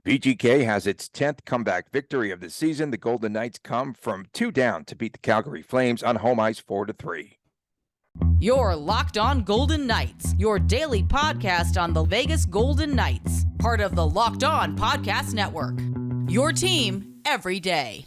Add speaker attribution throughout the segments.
Speaker 1: VGK has its 10th comeback victory of the season. The Golden Knights come from 2 down to beat the Calgary Flames on home ice 4-3.
Speaker 2: You're Locked On Golden Knights, your daily podcast on the Vegas Golden Knights, part of the Locked On Podcast Network. Your team every day.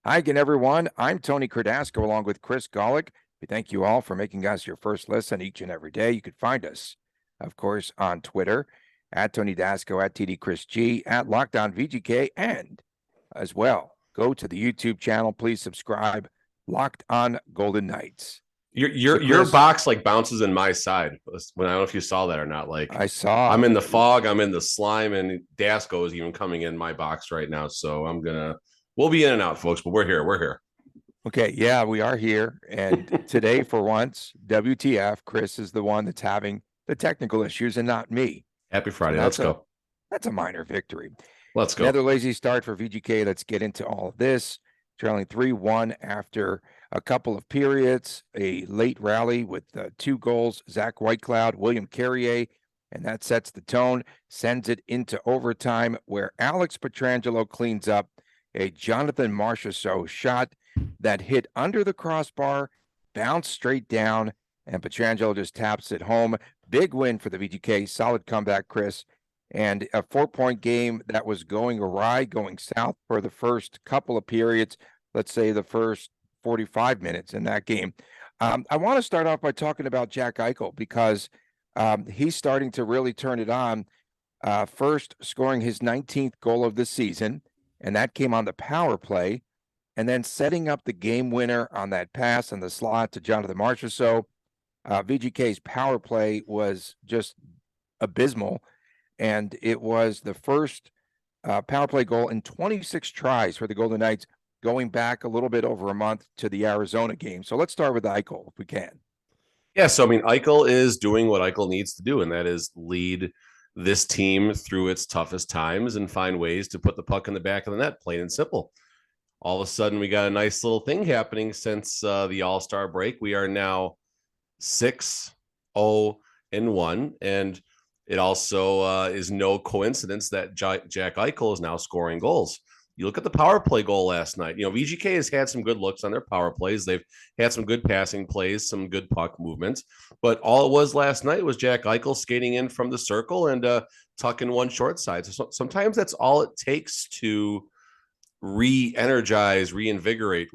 Speaker 1: Hi again, everyone. I'm Tony Cardasco along with Chris Golick. We thank you all for making us your first listen each and every day. You can find us, of course, on Twitter, at Tony Dasco, at TD Chris G, at Locked On VGK, and as well, go to the YouTube channel. Please subscribe, Locked On Golden Knights.
Speaker 3: Your box like bounces in my side. When I don't know if you saw that or not. Like
Speaker 1: I saw.
Speaker 3: I'm in the fog, I'm in the slime, and Dasco is even coming in my box right now. So we'll be in and out, folks, but we're here.
Speaker 1: Okay, yeah, we are here. And today, for once, WTF, Chris is the one that's having the technical issues and not me.
Speaker 3: Happy Friday.
Speaker 1: So
Speaker 3: Let's go.
Speaker 1: That's a minor victory.
Speaker 3: Let's go.
Speaker 1: Another lazy start for VGK. Let's get into all of this. Trailing 3-1 after a couple of periods, a late rally with 2 goals, Zach Whitecloud, William Carrier, and that sets the tone, sends it into overtime where Alex Pietrangelo cleans up a Jonathan Marchessault shot that hit under the crossbar, bounced straight down, and Pietrangelo just taps it home. Big win for the VGK. Solid comeback, Chris. And a 4-point game that was going awry, going south for the first couple of periods, let's say the first 45 minutes in that game. I want to start off by talking about Jack Eichel because he's starting to really turn it on. First scoring his 19th goal of the season, and that came on the power play, and then setting up the game winner on that pass in the slot to Jonathan Marchessault. VGK's power play was just abysmal, and it was the first power play goal in 26 tries for the Golden Knights, going back a little bit over a month to the Arizona game. So let's start with Eichel, if we can.
Speaker 3: Yeah, so, Eichel is doing what Eichel needs to do, and that is lead this team through its toughest times and find ways to put the puck in the back of the net, plain and simple. All of a sudden, we got a nice little thing happening since the All-Star break. We are now 6-0-1, and it also is no coincidence that Jack Eichel is now scoring goals. You look at the power play goal last night. VGK has had some good looks on their power plays. They've had some good passing plays, some good puck movements. But all it was last night was Jack Eichel skating in from the circle and tucking one short side. So sometimes that's all it takes to re-energize, reinvigorate,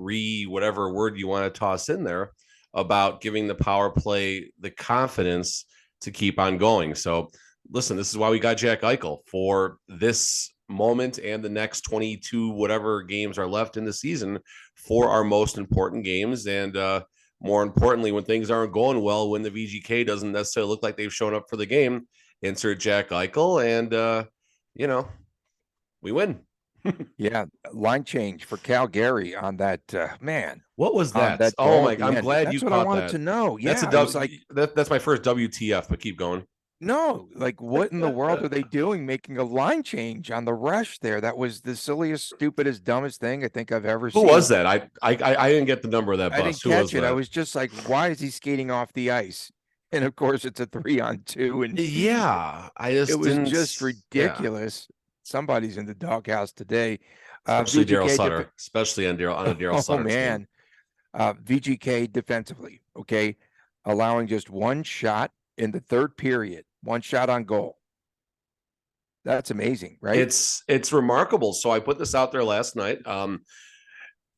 Speaker 3: whatever word you want to toss in there about giving the power play the confidence to keep on going. So listen, this is why we got Jack Eichel for this moment and the next 22 whatever games are left in the season for our most important games, and more importantly, when things aren't going well, when the VGK doesn't necessarily look like they've shown up for the game, insert Jack Eichel, and we win.
Speaker 1: Yeah, line change for Calgary on that man.
Speaker 3: What was that? I'm glad you caught that. That's what I wanted
Speaker 1: to know. Yeah,
Speaker 3: that's my first WTF, but keep going.
Speaker 1: No, like what in the world are they doing making a line change on the rush there? That was the silliest, stupidest, dumbest thing I think I've ever seen.
Speaker 3: Who was that? I didn't get the number of that bus.
Speaker 1: I didn't catch it. I was just like, why is he skating off the ice? And of course it's a 3-on-2. And
Speaker 3: yeah,
Speaker 1: it was just ridiculous. Yeah. Somebody's in the doghouse today.
Speaker 3: Especially Daryl Sutter, especially on a Daryl Sutter.
Speaker 1: Oh man. VGK defensively, okay, allowing just one shot in the third period, one shot on goal. That's amazing, right?
Speaker 3: It's remarkable. So I put this out there last night.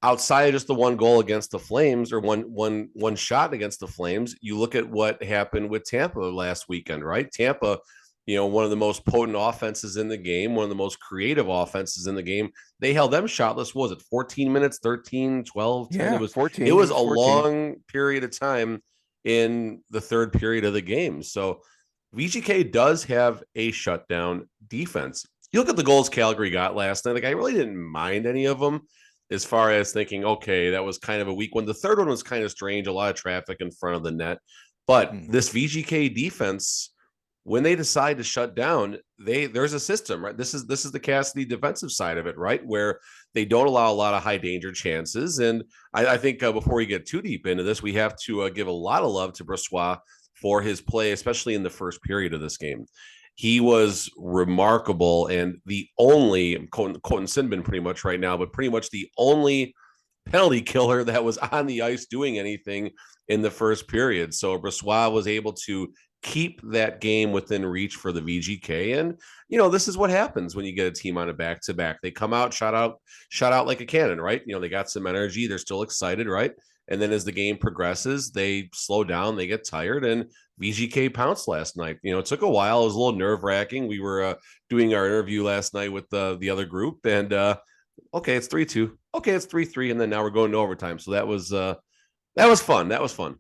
Speaker 3: Outside of just the one goal against the Flames, or one shot against the Flames, you look at what happened with Tampa last weekend, right? Tampa, one of the most potent offenses in the game, one of the most creative offenses in the game. They held them shotless. What was it 14 minutes, 13, 12, 10?
Speaker 1: Yeah,
Speaker 3: It was
Speaker 1: 14.
Speaker 3: It was a 14. Long period of time in the third period of the game. So VGK does have a shutdown defense. You look at the goals Calgary got last night. Like, I really didn't mind any of them as far as thinking, okay, that was kind of a weak one. The third one was kind of strange, a lot of traffic in front of the net. But this VGK defense when they decide to shut down, there's a system, right? This is the Cassidy defensive side of it, right? Where they don't allow a lot of high danger chances. And I think before we get too deep into this, we have to give a lot of love to Brossoit for his play, especially in the first period of this game. He was remarkable, and the only, I'm quoting Sinbin pretty much right now, but pretty much the only penalty killer that was on the ice doing anything in the first period. So Brossoit was able to keep that game within reach for the VGK. And, this is what happens when you get a team on a back-to-back. They come out, shot out like a cannon, right? They got some energy. They're still excited, right? And then as the game progresses, they slow down, they get tired, and VGK pounced last night. It took a while. It was a little nerve-wracking. We were doing our interview last night with the other group, and okay, it's 3-2. Okay, it's 3-3, and then now we're going to overtime. So that was fun. That was fun.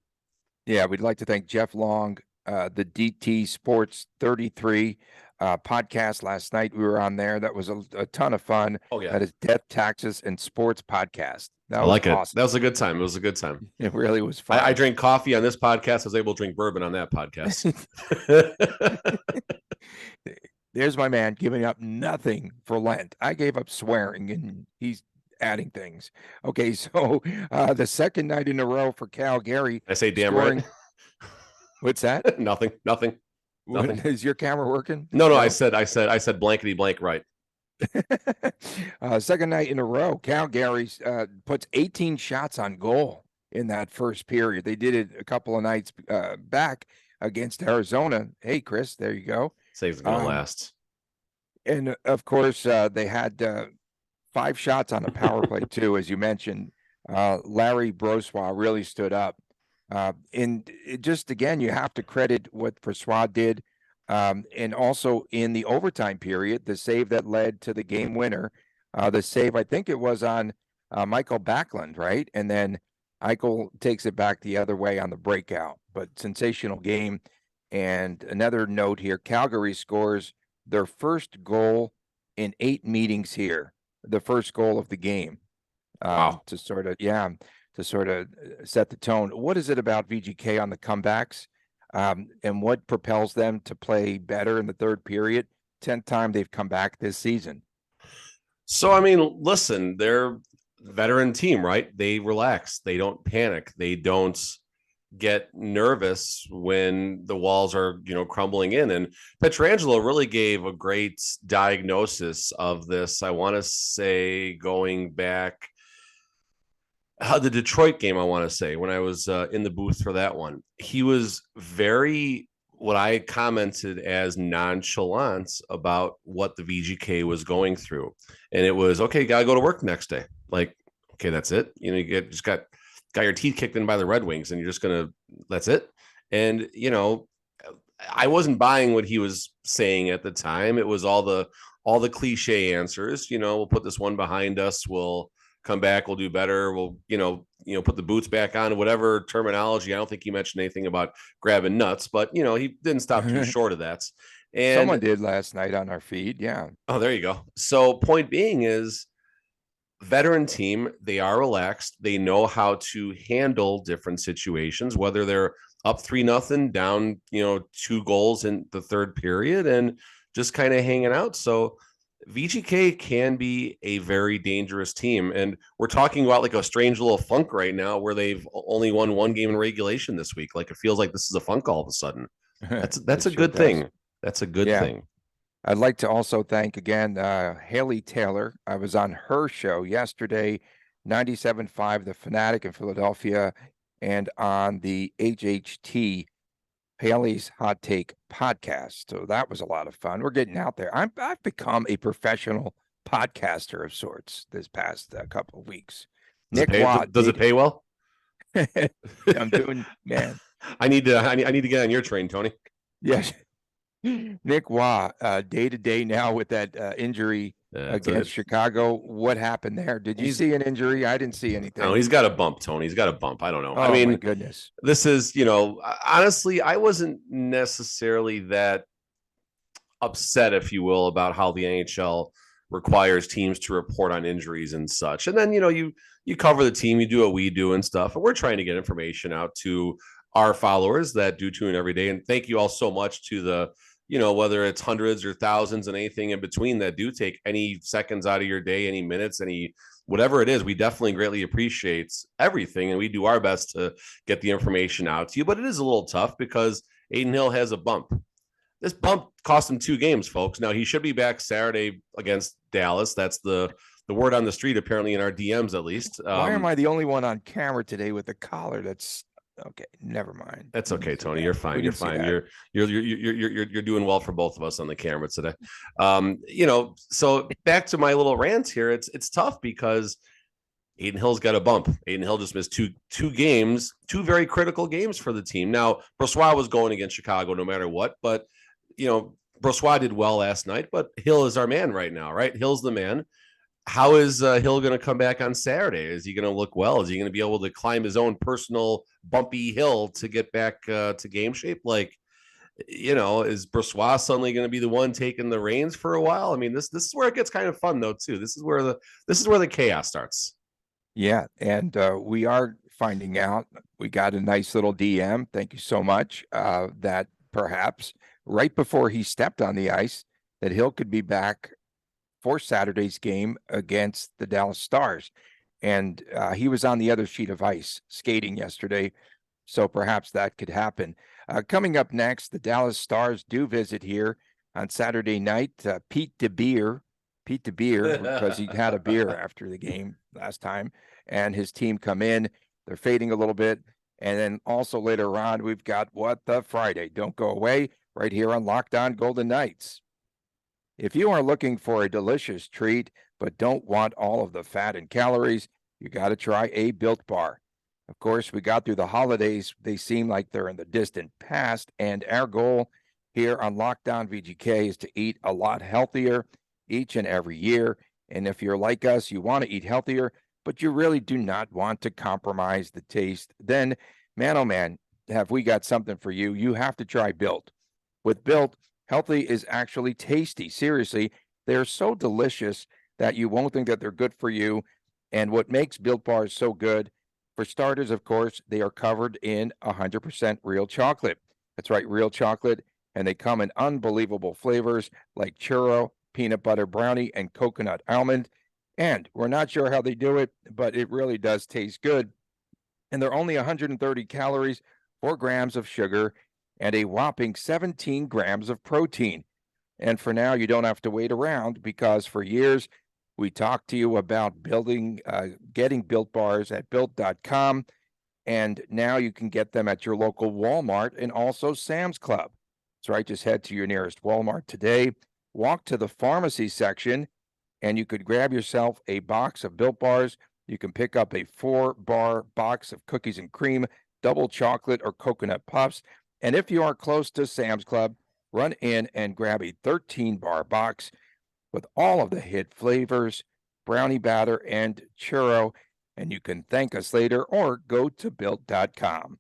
Speaker 1: Yeah, we'd like to thank Jeff Long, the DT Sports 33 podcast last night. We were on there. That was a ton of fun.
Speaker 3: Oh, yeah.
Speaker 1: That is Death, Taxes, and Sports podcast. That
Speaker 3: I
Speaker 1: was
Speaker 3: like it.
Speaker 1: awesome.
Speaker 3: That was a good time. It was a good time.
Speaker 1: It really was fun.
Speaker 3: I drank coffee on this podcast. I was able to drink bourbon on that podcast.
Speaker 1: There's my man giving up nothing for Lent. I gave up swearing, and he's adding things. Okay, so the second night in a row for Calgary.
Speaker 3: I say damn
Speaker 1: scoring...
Speaker 3: right.
Speaker 1: What's that?
Speaker 3: Nothing.
Speaker 1: Is your camera working?
Speaker 3: No. I said blankety blank right.
Speaker 1: Second night in a row, Calgary puts 18 shots on goal in that first period. They did it a couple of nights back against Arizona. Hey, Chris, there you go.
Speaker 3: Saves gonna last.
Speaker 1: And of course, they had 5 shots on the power play too, as you mentioned. Larry Brossoit really stood up. And just again, you have to credit what Brossoit did. And also in the overtime period, the save that led to the game winner, the save, I think it was on Michael Backlund, right? And then Eichel takes it back the other way on the breakout, but sensational game. And another note here, Calgary scores their first goal in 8 meetings here, the first goal of the game.
Speaker 3: Wow.
Speaker 1: To sort of set the tone. What is it about VGK on the comebacks? And what propels them to play better in the third period? 10th time they've come back this season.
Speaker 3: So, I mean, listen, they're a veteran team, right? They relax. They don't panic. They don't get nervous when the walls are, crumbling in. And Pietrangelo really gave a great diagnosis of this. I want to say going back the Detroit game, I want to say, when I was in the booth for that one, he was very, what I commented as nonchalant about what the VGK was going through. And it was, okay, got to go to work the next day. Like, okay, that's it. You just got your teeth kicked in by the Red Wings and you're just going to, that's it. And, I wasn't buying what he was saying at the time. It was all the cliche answers, we'll put this one behind us. We'll come back, we'll do better. We'll, put the boots back on, whatever terminology. I don't think he mentioned anything about grabbing nuts, but he didn't stop too short of that. And
Speaker 1: someone did last night on our feed. Yeah.
Speaker 3: Oh, there you go. So point being is veteran team, they are relaxed. They know how to handle different situations, whether they're up 3-0, down, 2 goals in the third period and just kind of hanging out. So VGK can be a very dangerous team. And we're talking about like a strange little funk right now where they've only won 1 game in regulation this week. Like it feels like this is a funk all of a sudden. That's a good thing. That's a good thing.
Speaker 1: I'd like to also thank again, Haley Taylor. I was on her show yesterday, 97.5, The Fanatic in Philadelphia, and on the HHT Haley's Hot Take podcast. So that was a lot of fun. We're getting out there. I've become a professional podcaster of sorts this past couple of weeks.
Speaker 3: Does it pay well?
Speaker 1: I'm doing, man.
Speaker 3: I need to get on your train, Tony.
Speaker 1: Yes. Nick Waugh, day to day now with that injury against Chicago. What happened there? Did you see an injury? I didn't see anything.
Speaker 3: No, he's got a bump, Tony. He's got a bump. I don't know.
Speaker 1: Oh,
Speaker 3: I mean,
Speaker 1: my goodness.
Speaker 3: This is, honestly, I wasn't necessarily that upset, if you will, about how the NHL requires teams to report on injuries and such. And then, you cover the team, you do what we do and stuff. And we're trying to get information out to our followers that do tune every day. And thank you all so much to the whether it's hundreds or thousands and anything in between that do take any seconds out of your day, any minutes, any whatever it is, we definitely greatly appreciate everything. And we do our best to get the information out to you. But it is a little tough because Adin Hill has a bump. This bump cost him 2 games, folks. Now, he should be back Saturday against Dallas. That's the word on the street, apparently in our DMs at least.
Speaker 1: Why am I the only one on camera today with a collar? That's okay. Never mind.
Speaker 3: That's okay, Tony. You're fine. You're fine. You're doing well for both of us on the camera today. So back to my little rant here. It's tough because Adin Hill's got a bump. Adin Hill just missed two games, 2 very critical games for the team. Now, Brossoit was going against Chicago no matter what, but Brossoit did well last night, but Hill is our man right now, right? Hill's the man. How is Hill going to come back on Saturday? Is he going to look well? Is he going to be able to climb his own personal bumpy hill to get back to game shape? Is Brossoit suddenly going to be the one taking the reins for a while? I mean, this is where it gets kind of fun though too. This is where the chaos starts.
Speaker 1: Yeah, and we are finding out. We got a nice little DM. Thank you so much. That perhaps right before he stepped on the ice, that Hill could be back for Saturday's game against the Dallas Stars. And he was on the other sheet of ice skating yesterday, so perhaps that could happen. Coming up next, the Dallas Stars do visit here on Saturday night. Pete DeBeer, because he had a beer after the game last time, and his team come in. They're fading a little bit. And then also later on, we've got What the Friday. Don't go away, right here on Locked On Golden Knights. If you are looking for a delicious treat, but don't want all of the fat and calories, you got to try a Built Bar. Of course, we got through the holidays. They seem like they're in the distant past, and our goal here on Locked On VGK is to eat a lot healthier each and every year. And if you're like us, you want to eat healthier, but you really do not want to compromise the taste, then, man, oh man, have we got something for you. You have to try Built. With Built, healthy is actually tasty. Seriously, they're so delicious that you won't think that they're good for you. And what makes Built Bars so good, for starters, of course, they are covered in 100% real chocolate. That's right, real chocolate. And they come in unbelievable flavors like churro, peanut butter brownie, and coconut almond. And we're not sure how they do it, but it really does taste good. And they're only 130 calories, 4 grams of sugar, and a whopping 17 grams of protein. And for now, you don't have to wait around, because for years, we talked to you about getting Built Bars at Built.com. And now you can get them at your local Walmart and also Sam's Club. That's right, just head to your nearest Walmart today, walk to the pharmacy section, and you could grab yourself a box of Built Bars. You can pick up a 4-bar box of cookies and cream, double chocolate, or coconut puffs. And if you are close to Sam's Club, run in and grab a 13-bar box with all of the hit flavors, brownie batter, and churro. And you can thank us later or go to Built.com.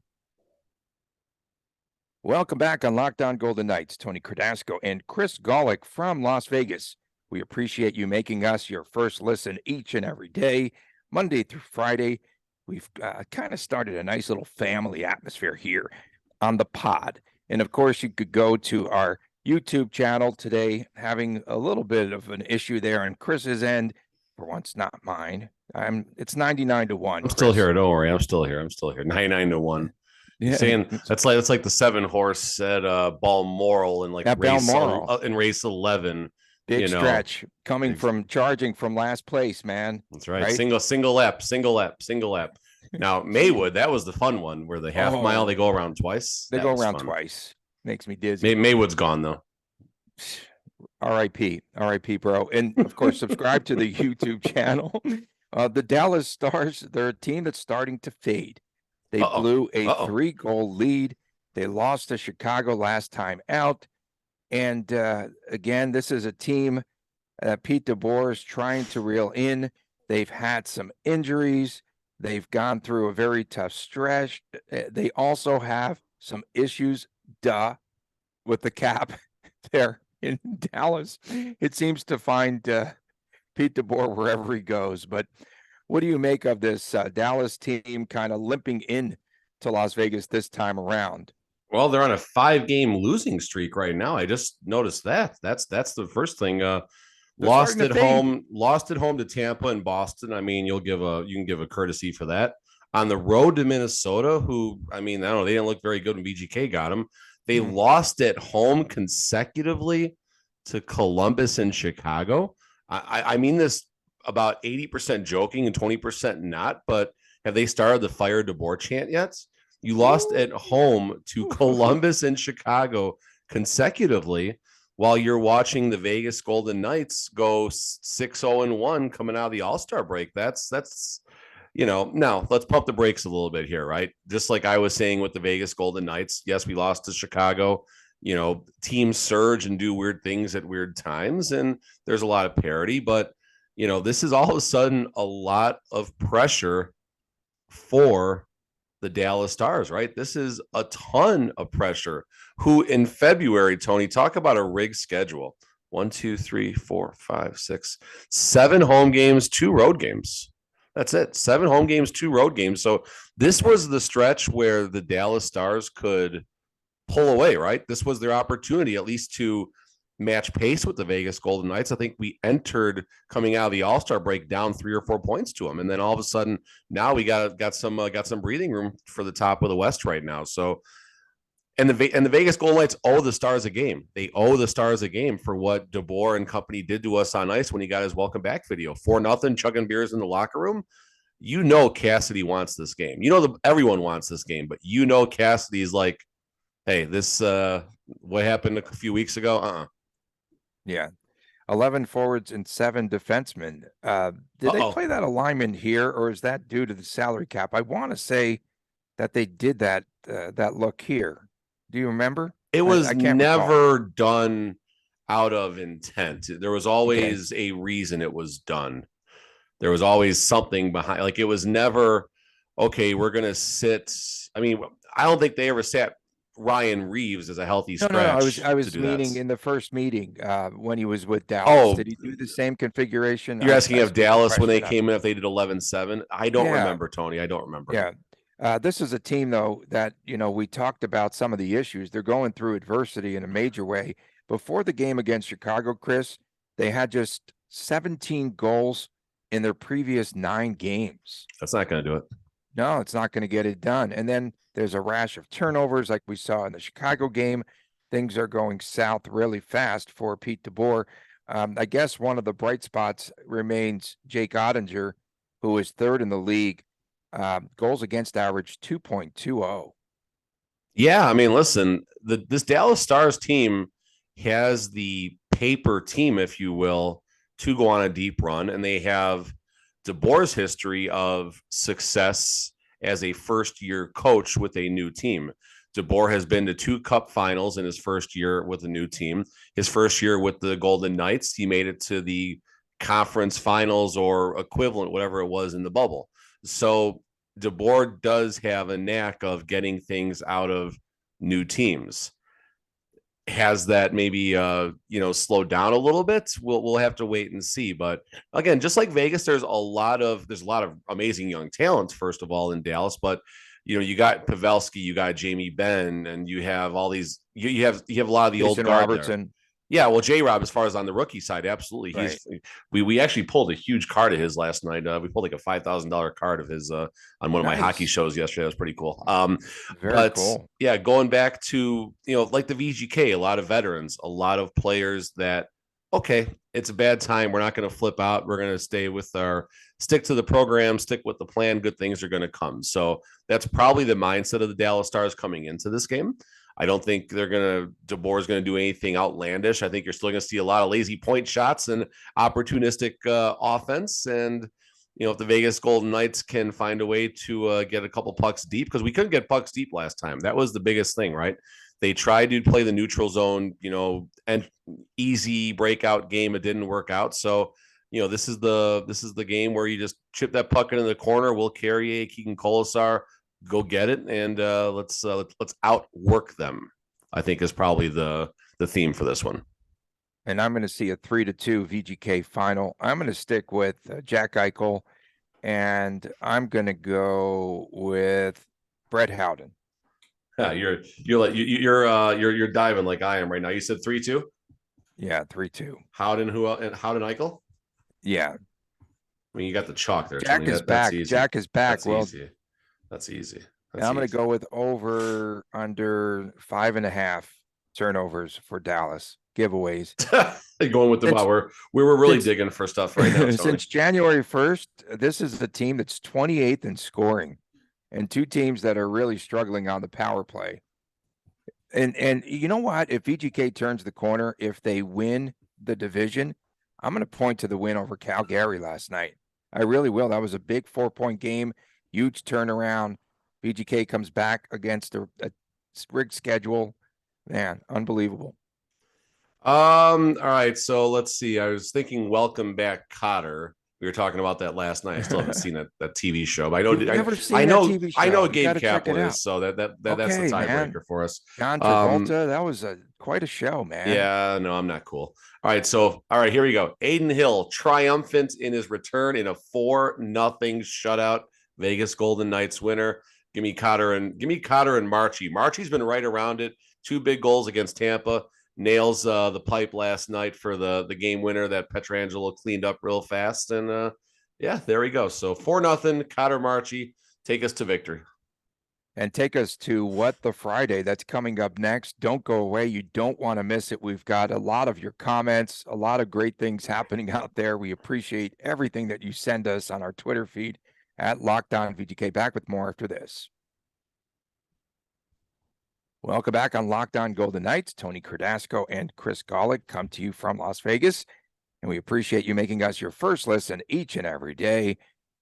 Speaker 1: Welcome back on Locked On Golden Knights. Tony Cardasco and Chris Golick from Las Vegas. We appreciate you making us your first listen each and every day, Monday through Friday. We've kind of started a nice little family atmosphere here on the pod. And of course, you could go to our YouTube channel today, having a little bit of an issue there on Chris's end. For once, not mine. It's 99-1.
Speaker 3: I'm still here. Don't worry. I'm still here. 99-1. Yeah. Saying that's like the 7-horse at Balmoral in race 11.
Speaker 1: Big stretch coming from charging from last place, man.
Speaker 3: That's right. Single lap. Now Maywood, that was the fun one where the half mile they go around twice.
Speaker 1: They go around twice. Makes me dizzy.
Speaker 3: Maywood's gone though.
Speaker 1: R.I.P. bro. And of course, subscribe to the YouTube channel. The Dallas Stars, they're a team that's starting to fade. They blew a 3-goal lead. They lost to Chicago last time out. And again, this is a team Pete DeBoer is trying to reel in. They've had some injuries. They've gone through a very tough stretch. They also have some issues, with the cap there in Dallas. It seems to find Pete DeBoer wherever he goes. But what do you make of this Dallas team kind of limping in to Las Vegas this time around?
Speaker 3: Well, they're on a 5-game losing streak right now. I just noticed that. That's the first thing.
Speaker 1: They're starting to fade.
Speaker 3: Lost at home to Tampa and Boston. I mean, you can give a courtesy for that. On the road to Minnesota, who, I mean, I don't know, they didn't look very good when VGK got them. They lost at home consecutively to Columbus and Chicago. I mean this about 80% joking and 20% not, but have they started the Fire DeBoer chant yet? You lost at home to Columbus and Chicago consecutively while you're watching the Vegas Golden Knights go 6-0-1 coming out of the All-Star break. That's now let's pump the brakes a little bit here, right? Just like I was saying with the Vegas Golden Knights, yes, we lost to Chicago. Teams surge and do weird things at weird times, and there's a lot of parity, but this is all of a sudden a lot of pressure for the Dallas Stars, right? This is a ton of pressure. Who in February, Tony, talk about a rigged schedule. 1, 2, 3, 4, 5, 6, 7 home games, 2 road games. That's it. 7 home games, 2 road games. So this was the stretch where the Dallas Stars could pull away, right? This was their opportunity, at least to match pace with the Vegas Golden Knights. I think we entered coming out of the All-Star break down 3 or 4 points to them, and then all of a sudden now we got some breathing room for the top of the West right now. So, and the Vegas Golden Knights owe the Stars a game. They owe the Stars a game for what DeBoer and company did to us on ice when he got his welcome back video. 4-0, chugging beers in the locker room. Cassidy wants this game. Everyone wants this game, but Cassidy's like, hey, this what happened a few weeks ago?
Speaker 1: Yeah. 11 forwards and 7 defensemen. Did they play that alignment here, or is that due to the salary cap? I want to say that they did that look here. Do you remember?
Speaker 3: It was never done out of intent. There was always a reason it was done. There was always something behind. Like, it was never, okay, we're going to sit. I mean, I don't think they ever sat Ryan Reeves as a healthy scratch.
Speaker 1: No, I was meaning in the first meeting when he was with Dallas. Did he do the same configuration?
Speaker 3: You're asking if Dallas, when they came in, if they did 11-7? I don't remember, Tony. I don't remember.
Speaker 1: Yeah. This is a team, though, that, we talked about some of the issues. They're going through adversity in a major way. Before the game against Chicago, Chris, they had just 17 goals in their previous 9 games.
Speaker 3: That's not going to do it.
Speaker 1: No, it's not going to get it done. And then there's a rash of turnovers like we saw in the Chicago game. Things are going south really fast for Pete DeBoer. I guess one of the bright spots remains Jake Ottinger, who is 3rd in the league. Goals against average 2.20.
Speaker 3: Yeah, I mean, listen, this Dallas Stars team has the paper team, if you will, to go on a deep run, and they have DeBoer's history of success as a first-year coach with a new team. DeBoer has been to 2 cup finals in his first year with a new team. His first year with the Golden Knights, he made it to the conference finals or equivalent, whatever it was in the bubble. So DeBoer does have a knack of getting things out of new teams. Has that maybe slowed down a little bit? We'll have to wait and see. But again, just like Vegas, there's a lot of amazing young talents, first of all, in Dallas. But you got Pavelski, you got Jamie Benn, and you have all these. You have a lot of the
Speaker 1: Jason
Speaker 3: old guard
Speaker 1: Robertson.
Speaker 3: There. Yeah, well, J-Rob, as far as on the rookie side, absolutely.
Speaker 1: Right.
Speaker 3: We actually pulled a huge card of his last night. We pulled like a $5,000 card of his on one of my hockey shows yesterday. That was pretty cool.
Speaker 1: Very cool.
Speaker 3: Yeah, going back to like the VGK, a lot of veterans, a lot of players that, okay, it's a bad time. We're not going to flip out. We're going to stick to the program, stick with the plan. Good things are going to come. So that's probably the mindset of the Dallas Stars coming into this game. I don't think DeBoer is going to do anything outlandish. I think you're still going to see a lot of lazy point shots and opportunistic offense. And, if the Vegas Golden Knights can find a way to get a couple pucks deep, because we couldn't get pucks deep last time. That was the biggest thing, right? They tried to play the neutral zone, and easy breakout game. It didn't work out. So, this is the game where you just chip that puck into the corner. Will Carrier, Keegan Colasar, go get it, and let's outwork them, I think, is probably the theme for this one.
Speaker 1: And I'm going to see a 3-2 VGK final. I'm going to stick with Jack Eichel, and I'm going to go with Brett Howden.
Speaker 3: Yeah, you're diving like I am right now. You said 3-2.
Speaker 1: Yeah, 3-2.
Speaker 3: Howden Eichel.
Speaker 1: Yeah,
Speaker 3: I mean, you got the chalk there,
Speaker 1: Jack
Speaker 3: Tony.
Speaker 1: is
Speaker 3: That's
Speaker 1: back.
Speaker 3: easy.
Speaker 1: Jack is back.
Speaker 3: That's
Speaker 1: Well,
Speaker 3: easy. That's easy.
Speaker 1: and
Speaker 3: That's
Speaker 1: I'm going to
Speaker 3: easy.
Speaker 1: go with over under 5.5 turnovers for Dallas giveaways.
Speaker 3: Going with the
Speaker 1: Since,
Speaker 3: wow, we're really
Speaker 1: since,
Speaker 3: digging for stuff right now, Tony.
Speaker 1: since January 1st, this is the team that's 28th in scoring, and two teams that are really struggling on the power play. And you know what? If VGK turns the corner, if they win the division, I'm going to point to the win over Calgary last night. I really will. That was a big 4-point game, huge turnaround. VGK comes back against a rigged schedule. Man, unbelievable.
Speaker 3: All right. So let's see. I was thinking, welcome back, Cotter. We were talking about that last night. I still haven't seen that TV show, but I know
Speaker 1: You've never seen
Speaker 3: I
Speaker 1: that
Speaker 3: know
Speaker 1: TV show.
Speaker 3: I know
Speaker 1: You
Speaker 3: Gabe
Speaker 1: gotta check it
Speaker 3: Kaplan
Speaker 1: out.
Speaker 3: is, so that's the
Speaker 1: Okay, man.
Speaker 3: tiebreaker for us.
Speaker 1: John Travolta, that was quite a show, man.
Speaker 3: Yeah, no, I'm not cool. All right, here we go. Aiden Hill triumphant in his return in a 4-0 shutout. Vegas Golden Knights winner. Give me Cotter and Marchie. Marchie's been right around it. 2 big goals against Tampa. Nails the pipe last night for the game winner that Pietrangelo cleaned up real fast. And yeah, there we go. So 4-0, Cotter Marchie. Take us to victory.
Speaker 1: And take us to What the Friday that's coming up next. Don't go away. You don't want to miss it. We've got a lot of your comments, a lot of great things happening out there. We appreciate everything that you send us on our Twitter feed at Locked On VGK. Back with more after this. Welcome back on Locked On Golden Knights. Tony Cardasco and Chris Golick come to you from Las Vegas, and we appreciate you making us your first listen each and every day.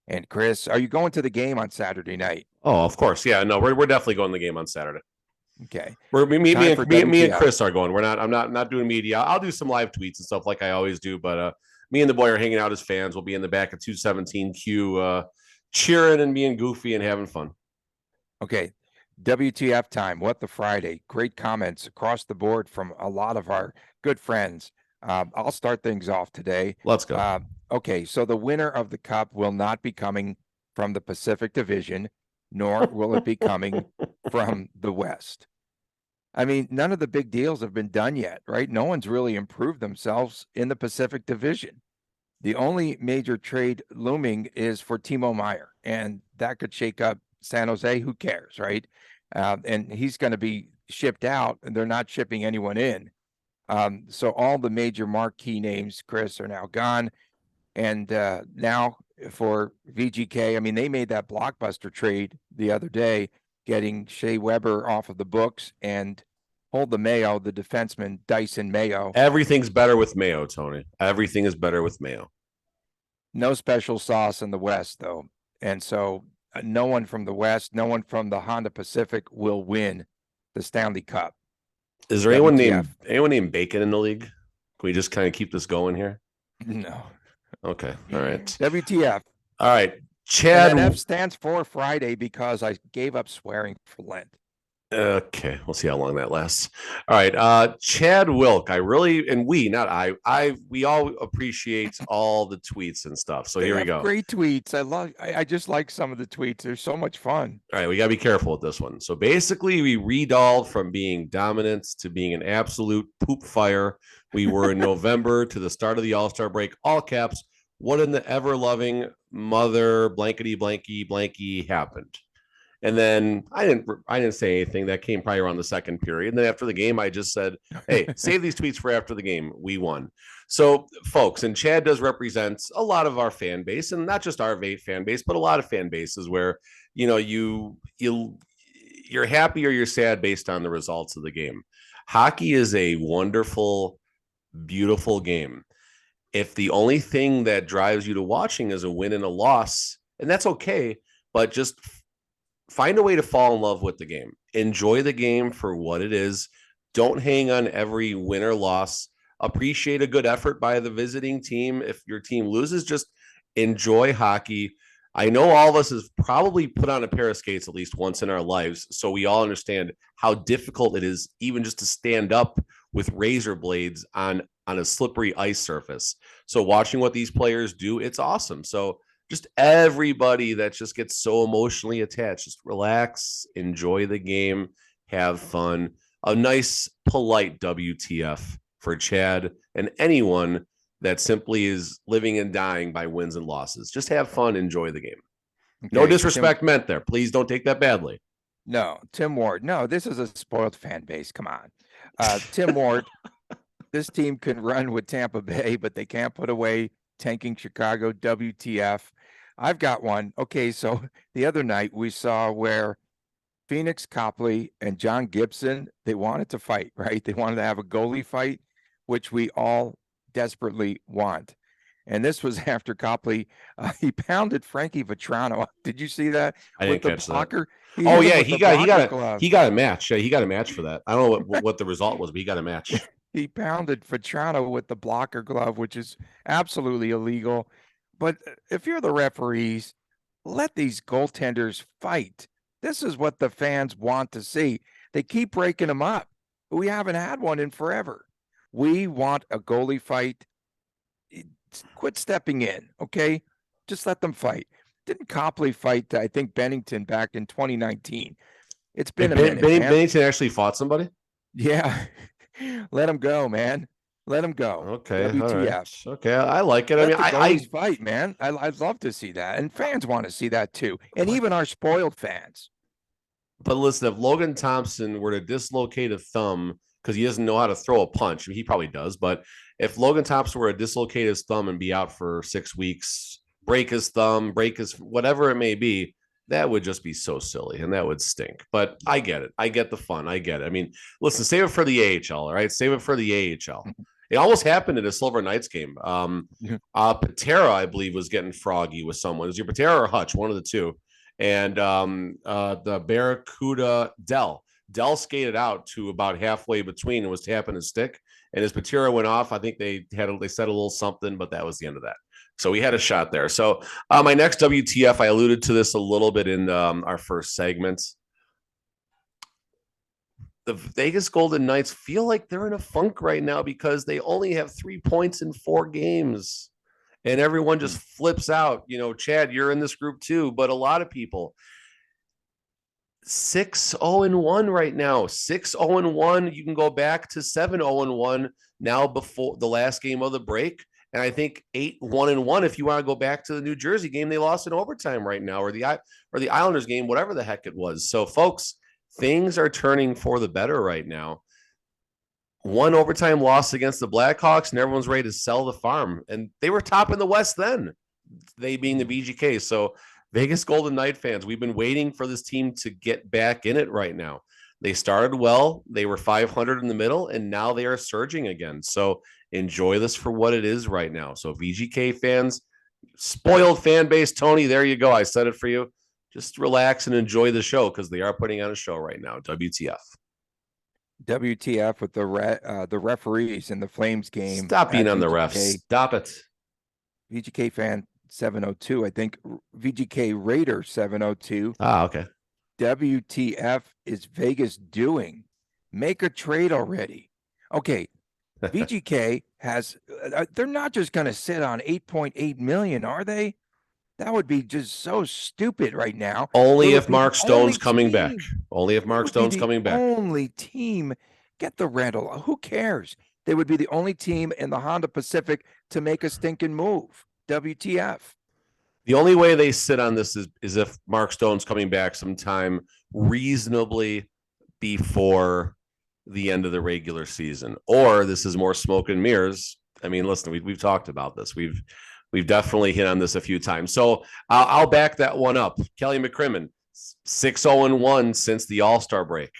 Speaker 1: And Chris, are you going to the game on Saturday night?
Speaker 3: Oh, of course. Yeah, no, we're definitely going to the game on Saturday.
Speaker 1: Okay.
Speaker 3: Me and Chris are going. I'm not doing media. I'll do some live tweets and stuff like I always do, but me and the boy are hanging out as fans. We'll be in the back of 217Q cheering and being goofy and having fun.
Speaker 1: Okay. WTF time. What the Friday. Great comments across the board from a lot of our good friends. I'll start things off today.
Speaker 3: Let's go.
Speaker 1: Okay, so the winner of the Cup will not be coming from the Pacific Division, nor will it be coming from the West. I mean, none of the big deals have been done yet, right? No one's really improved themselves in the Pacific Division. The only major trade looming is for Timo Meier, and that could shake up San Jose. Who cares, right? And he's going to be shipped out, and they're not shipping anyone in. So all the major marquee names, Chris, are now gone. And now for VGK, I mean, they made that blockbuster trade the other day, getting Shea Weber off of the books and hold the Mayo, the defenseman Dyson Mayo.
Speaker 3: Everything's better with Mayo, Tony. Everything is better with Mayo.
Speaker 1: No special sauce in the West, though. And so no one from the West, no one from the Honda Pacific will win the Stanley Cup.
Speaker 3: Is there anyone named Bacon in the league? Can we just kind of keep this going here?
Speaker 1: No.
Speaker 3: Okay. All right.
Speaker 1: WTF.
Speaker 3: All right. Chad.
Speaker 1: F stands for Friday because I gave up swearing for Lent.
Speaker 3: Okay, we'll see how long that lasts. All right, Chad Wilk. We all appreciate all the tweets and stuff. So here we go.
Speaker 1: Great tweets. I just like some of the tweets. They're so much fun.
Speaker 3: All right, we gotta be careful with this one. So basically, we redolled from being dominant to being an absolute poop fire. We were in November to the start of the All-Star break. All caps. What in the ever-loving mother blankety blanky blanky happened? And then I didn't say anything. That came probably around the second period. And then after the game, I just said, hey, save these tweets for after the game. We won. So, folks, and Chad does represent a lot of our fan base, and not just our fan base, but a lot of fan bases where, you're happy or you're sad based on the results of the game. Hockey is a wonderful, beautiful game. If the only thing that drives you to watching is a win and a loss, and that's okay, but just find a way to fall in love with the game. Enjoy the game for what it is. Don't hang on every win or loss. Appreciate a good effort by the visiting team. If your team loses, just enjoy hockey. I know all of us has probably put on a pair of skates at least once in our lives, so we all understand how difficult it is even just to stand up with razor blades on a slippery ice surface. So watching what these players do, it's awesome. So just everybody that just gets so emotionally attached, just relax, enjoy the game, have fun. A nice, polite WTF for Chad and anyone that simply is living and dying by wins and losses. Just have fun, enjoy the game. No
Speaker 1: Okay,
Speaker 3: disrespect meant there. Please don't take that badly.
Speaker 1: No, Tim Ward. No, this is a spoiled fan base. Come on. Tim Ward, this team can run with Tampa Bay, but they can't put away tanking Chicago. WTF. I've got one. Okay, so the other night we saw where Phoenix Copley and John Gibson, they wanted to fight, right? They wanted to have a goalie fight, which we all desperately want. And this was after Copley, he pounded Frankie Vetrano. Did you see that?
Speaker 3: I
Speaker 1: with
Speaker 3: didn't
Speaker 1: the
Speaker 3: catch
Speaker 1: blocker?
Speaker 3: that. Oh yeah, he got a match. Yeah, he got a match for that. I don't know what the result was, but he got a match.
Speaker 1: He pounded Vetrano with the blocker glove, which is absolutely illegal. But if you're the referees, let these goaltenders fight. This is what the fans want to see. They keep breaking them up. We haven't had one in forever. We want a goalie fight. Quit stepping in, okay? Just let them fight. Didn't Copley fight, I think, Bennington back in 2019? It's been a minute, man.
Speaker 3: Bennington actually fought somebody?
Speaker 1: Yeah. Let him go, man. Let him go.
Speaker 3: Okay.
Speaker 1: WTF.
Speaker 3: Right. Okay. I like it.
Speaker 1: Let
Speaker 3: I mean, I
Speaker 1: fight, man. I'd love to see that. And fans want to see that too. And even our spoiled fans.
Speaker 3: But listen, if Logan Thompson were to dislocate a thumb because he doesn't know how to throw a punch, I mean, he probably does, but if Logan Thompson were to dislocate his thumb and be out for 6 weeks, break his thumb, break his whatever it may be, that would just be so silly and that would stink. But I get it. I get the fun. I get it. I mean, listen, save it for the AHL, all right? Save it for the AHL. It almost happened in a Silver Knights game. Patera, I believe, was getting froggy with someone. It was your Patera or Hutch, one of the two. And the Barracuda Dell skated out to about halfway between and was tapping his stick. And his Patera went off. I think they said a little something, but that was the end of that. So we had a shot there. So my next WTF, I alluded to this a little bit in our first segment. The Vegas Golden Knights feel like they're in a funk right now because they only have 3 points in 4 games. And everyone just flips out. You know, Chad, you're in this group too, but a lot of people. 6-0-1 right now. 6-0-1. You can go back to 7-0-1 now before the last game of the break. And I think 8-1-1 if you want to go back to the New Jersey game they lost in overtime right now, or the Islanders game, whatever the heck it was. So, folks, things are turning for the better right now. 1 overtime loss against the Blackhawks, and everyone's ready to sell the farm. And they were top in the West then, they being the VGK. So, Vegas Golden Knight fans, we've been waiting for this team to get back in it right now. They started well. They were 500 in the middle, and now they are surging again. So enjoy this for what it is right now. So VGK fans, spoiled fan base, Tony, there you go. I said it for you. Just relax and enjoy the show because they are putting on a show right now. WTF.
Speaker 1: WTF with the referees in the Flames game.
Speaker 3: Stop being on the refs. Stop it.
Speaker 1: VGK fan 702. I think VGK Raider 702.
Speaker 3: Ah, okay.
Speaker 1: WTF is Vegas doing? Make a trade already. Okay. VGK has, they're not just going to sit on 8.8 million, are they? That would be just so stupid right now.
Speaker 3: Only if Mark Stone's coming back. Only if Mark Stone's coming back.
Speaker 1: Only team. Get the rental. Who cares? They would be the only team in the Honda Pacific to make a stinking move. WTF.
Speaker 3: The only way they sit on this is if Mark Stone's coming back sometime reasonably before the end of the regular season, or this is more smoke and mirrors. I mean, listen, we've talked about this. We've definitely hit on this a few times. So I'll back that one up. Kelly McCrimmon, 6-0-1 since the All-Star break.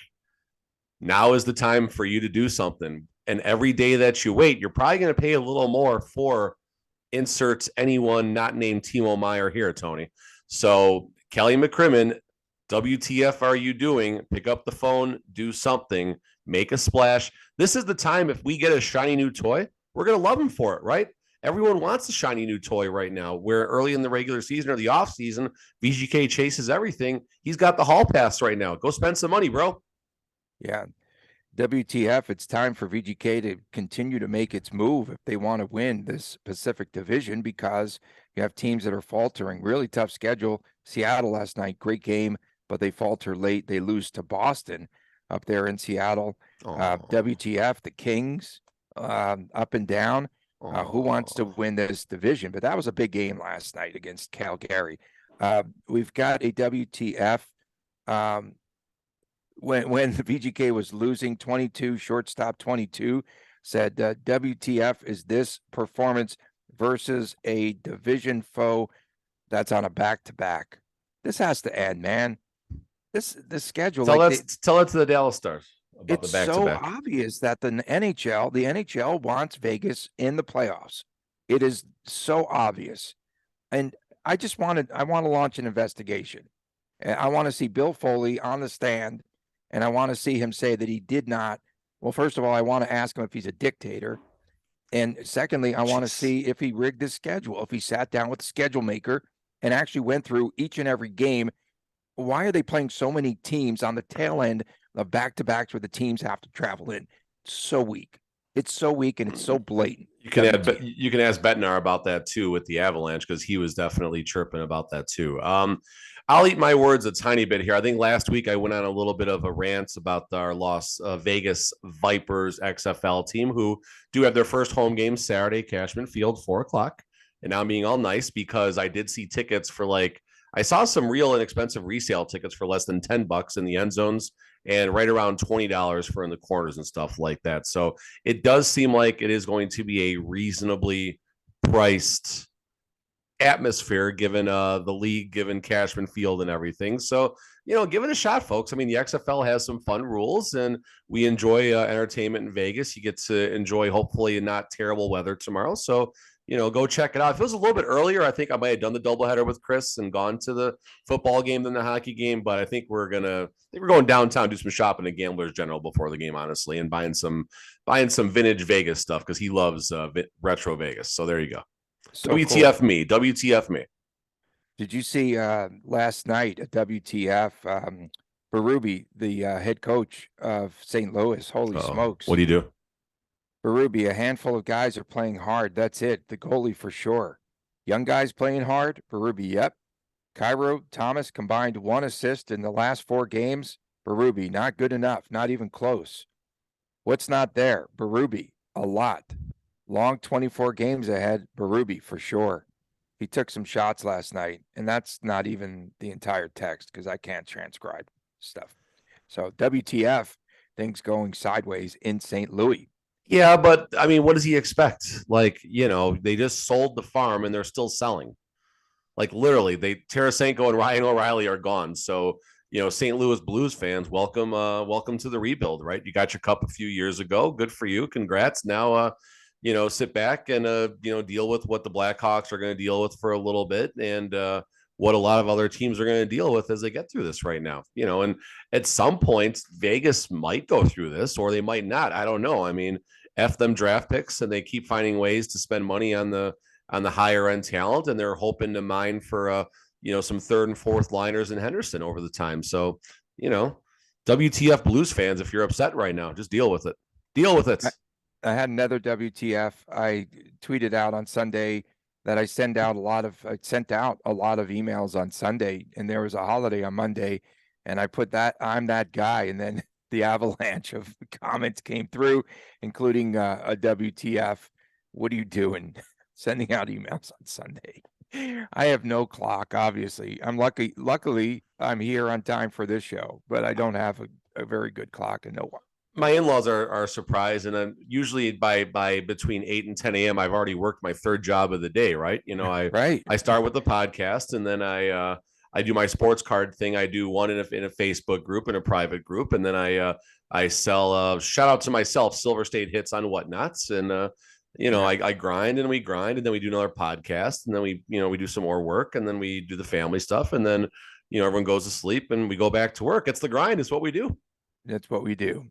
Speaker 3: Now is the time for you to do something. And every day that you wait, you're probably going to pay a little more for insert anyone not named Timo Meyer here, Tony. So Kelly McCrimmon, WTF are you doing? Pick up the phone, do something, make a splash. This is the time. If we get a shiny new toy, we're going to love him for it, right? Everyone wants a shiny new toy right now, where early in the regular season or the off season, VGK chases everything. He's got the hall pass right now. Go spend some money, bro.
Speaker 1: Yeah. WTF, it's time for VGK to continue to make its move if they want to win this Pacific Division, because you have teams that are faltering. Really tough schedule. Seattle last night, great game, but they falter late. They lose to Boston. up there in Seattle.
Speaker 3: Oh,
Speaker 1: WTF, the Kings, up and down. Who wants to win this division? But that was a big game last night against Calgary. We've got a WTF. When the VGK was losing 22, shortstop 22, said WTF is this performance versus a division foe that's on a back-to-back. This has to end, man. This schedule,
Speaker 3: tell that to the Dallas Stars about
Speaker 1: it's
Speaker 3: the back-to-back.
Speaker 1: so obvious that the NHL wants Vegas in the playoffs. It is so obvious. And I want to launch an investigation. I want to see Bill Foley on the stand, and I want to see him say that he did not. Well, first of all, I want to ask him if he's a dictator. And secondly, I want to see if he rigged his schedule, if he sat down with the schedule maker and actually went through each and every game. Why are they playing so many teams on the tail end of back-to-backs where the teams have to travel in? It's so weak. It's so weak, and it's so blatant.
Speaker 3: You can ask Bednar about that too with the Avalanche, because he was definitely chirping about that too. I'll eat my words a tiny bit here. I think last week I went on a little bit of a rant about our Las Vegas Vipers XFL team, who do have their first home game Saturday, Cashman Field, 4:00. And now I'm being all nice because I did see tickets for I saw some real inexpensive resale tickets for less than $10 in the end zones and right around $20 for in the corners and stuff like that. So it does seem like it is going to be a reasonably priced atmosphere given the league, given Cashman Field and everything. So, give it a shot, folks. I mean, the XFL has some fun rules, and we enjoy entertainment in Vegas. You get to enjoy, hopefully, not terrible weather tomorrow. So, go check it out. If it was a little bit earlier, I think I might have done the doubleheader with Chris and gone to the football game than the hockey game. But I think we're going downtown, do some shopping at Gamblers General before the game, honestly, and buying some vintage Vegas stuff because he loves retro Vegas. So there you go. So WTF cool. WTF me.
Speaker 1: Did you see last night at WTF, Berube, the head coach of St. Louis? Holy smokes.
Speaker 3: What do you do?
Speaker 1: Berube, a handful of guys are playing hard. That's it. The goalie for sure. Young guys playing hard. Berube, yep. Cairo, Thomas combined 1 assist in the last 4 games. Berube, not good enough. Not even close. What's not there? Berube, a lot. Long 24 games ahead. Berube, for sure. He took some shots last night, and that's not even the entire text because I can't transcribe stuff. So WTF, things going sideways in St. Louis.
Speaker 3: Yeah, but I mean, what does he expect? They just sold the farm and they're still selling. Literally, Tarasenko and Ryan O'Reilly are gone. So, St. Louis Blues fans, welcome to the rebuild, right? You got your cup a few years ago. Good for you. Congrats. Now, sit back and, deal with what the Blackhawks are going to deal with for a little bit and what a lot of other teams are going to deal with as they get through this right now. And at some point, Vegas might go through this or they might not. I don't know. I mean, F them draft picks, and they keep finding ways to spend money on the higher end talent, and they're hoping to mine for some 3rd and 4th liners in Henderson over the time. So, WTF Blues fans, if you're upset right now, just deal with it. Deal with it.
Speaker 1: I had another WTF. I tweeted out on Sunday that I sent out a lot of emails on Sunday, and there was a holiday on Monday, and I put that I'm that guy, and then the avalanche of comments came through, including a WTF. What are you doing? Sending out emails on Sunday. I have no clock, obviously. I'm luckily I'm here on time for this show, but I don't have a very good clock and no one.
Speaker 3: My in-laws are surprised, and then usually by between 8 and 10 a.m. I've already worked my 3rd job of the day, right? I start with the podcast, and then I do my sports card thing. I do one in a Facebook group and a private group, and then I sell shout out to myself Silver State Hits on Whatnots, and I grind and we grind, and then we do another podcast, and then we do some more work, and then we do the family stuff, and then everyone goes to sleep and we go back to work. It's the grind. It's what we do.
Speaker 1: That's what we do.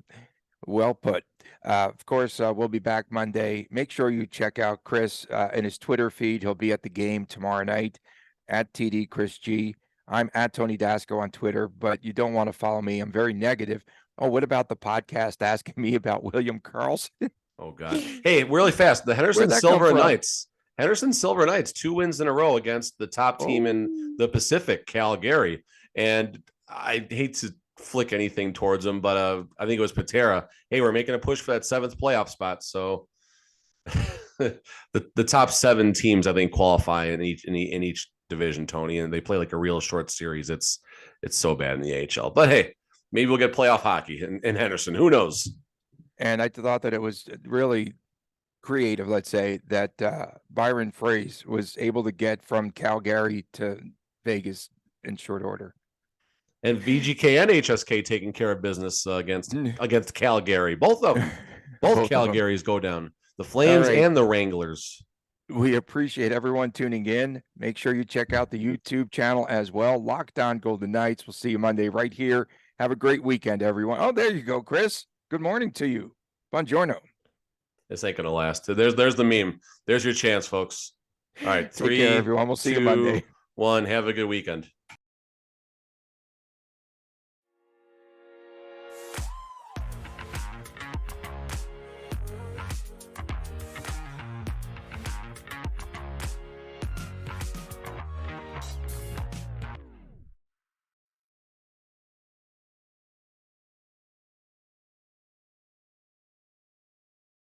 Speaker 1: Well put. Of course, we'll be back Monday. Make sure you check out Chris and his Twitter feed. He'll be at the game tomorrow night at TD Chris G. I'm at Tony Dasco on Twitter, but you don't want to follow me. I'm very negative. Oh, what about the podcast asking me about William Karlsson?
Speaker 3: Oh, God. Hey, really fast. The Henderson Silver Knights. Henderson Silver Knights, 2 wins in a row against the top team in the Pacific, Calgary. And I hate to flick anything towards him, but I think it was Patera. Hey, we're making a push for that 7th playoff spot. So the top 7 teams, I think, qualify in each division, Tony, and they play like a real short series. It's so bad in the AHL. But hey, maybe we'll get playoff hockey in Henderson. Who knows?
Speaker 1: And I thought that it was really creative, let's say, that Byron Froese was able to get from Calgary to Vegas in short order.
Speaker 3: And VGK and HSK taking care of business against Calgary. Both of them. Both Calgarys go down. The Flames and the Wranglers.
Speaker 1: We appreciate everyone tuning in. Make sure you check out the YouTube channel as well. Locked On Golden Knights. We'll see you Monday right here. Have a great weekend, everyone. Oh, there you go, Chris. Good morning to you. Buongiorno.
Speaker 3: This ain't gonna last. There's the meme. There's your chance, folks. All right, 3,
Speaker 1: Take care, everyone. We'll see you Monday.
Speaker 3: 1. Have a good weekend.